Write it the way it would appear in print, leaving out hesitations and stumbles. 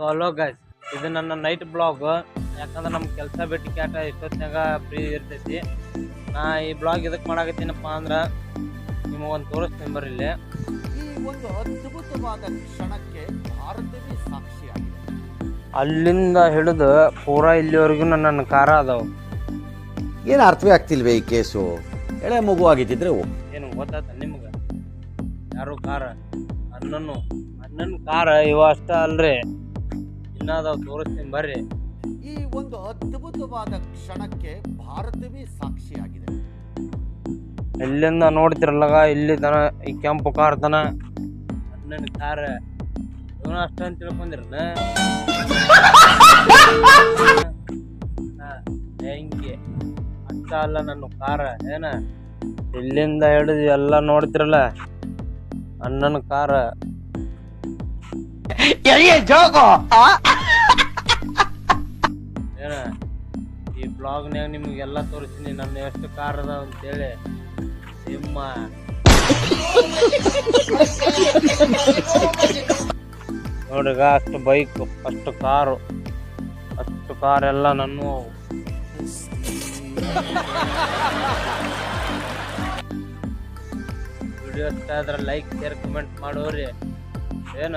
So hello guys, ಇದು ನನ್ನ night blog. ಯಾಕಂದ್ರೆ ನಮ್ಮ ಕೆಲಸ ಬಿಟ್ಟು ಕ್ಯಾಟ ಇಷ್ಟೊತ್ತಿನಾಗ ಫ್ರೀ ಇರ್ತೈತಿ. ನಾ ಈ ಬ್ಲಾಗ್ ಇದಕ್ಕೆ ಮಾಡಾಕತ್ತೀನಪ್ಪ ಅಂದ್ರೆ ನಿಮಗೊಂದು ತೋರಿಸ್ತೀನಿ ಬರ್ರಿ. ಇಲ್ಲಿ ಈ ಒಂದು ಅದ್ಭುತವಾದ ಕ್ಷಣಕ್ಕೆ ಭಾರತವೇ ಸಾಕ್ಷಿಯಾಗಿದೆ. ಅಲ್ಲಿಂದ ಹಿಡಿದು ಪೂರಾ ಇಲ್ಲಿವರೆಗೂ ನನ್ನ ಕಾರ ಅದಾವು. ಏನು ಅರ್ಥವೇ ಆಗ್ತಿಲ್ವೇ ಈ ಕೇಸು? ಎಳೆ ಮಗು ಆಗಿದ್ದಿದ್ರೆ ಏನು ಗೊತ್ತಾತ ನಿಮ್ಗೆ? ಯಾರು ಕಾರ? ಅಣ್ಣನ ಕಾರ ಇವ ಅಷ್ಟ ಅಲ್ರಿ, ಇನ್ನಾದವ್ ತೋರಿಸ್ತೀನಿ ಬರ್ರಿ. ಈ ಒಂದು ಅದ್ಭುತವಾದ ಕ್ಷಣಕ್ಕೆ ಭಾರತವೇ ಸಾಕ್ಷಿಯಾಗಿದೆ. ಇಲ್ಲಿಂದ ನೋಡ್ತಿರಲ್ಲ ಇಲ್ಲಿ ತನ ಈ ಕೆಂಪು ಕಾರ್ ತನ ಅಣ್ಣನ ಕಾರ್ ಇವನ ಅಷ್ಟ ಅಂತ ತಿಳ್ಕೊಂಡಿರಲ್ಲ. ಹೆಂಗೆ ಅಷ್ಟ ಅಲ್ಲ ನನ್ನ ಕಾರ ಏನ. ಇಲ್ಲಿಂದ ಹಿಡಿದು ಎಲ್ಲ ನೋಡ್ತಿರಲ್ಲ ಅಣ್ಣನ ಕಾರ. ಏನ ಈ ಬ್ಲಾಗ್ನ್ಯಾಗ ನಿಮ್ಗೆಲ್ಲ ತೋರಿಸ್ತೀನಿ ನನ್ನ ಎಷ್ಟು ಕಾರ್ ಅದಾವ ಅಂತೇಳಿ. ಸಿಂಹ ನೋಡ್ರಿಗ ಅಷ್ಟು ಬೈಕ್, ಅಷ್ಟು ಕಾರು, ಅಷ್ಟು ಕಾರ್ ಎಲ್ಲ ನನ್ನ. ವಿಡಿಯೋ ಇಷ್ಟ ಆದ್ರೆ ಲೈಕ್, ಶೇರ್, ಕಮೆಂಟ್ ಮಾಡೋರಿ ಏನ.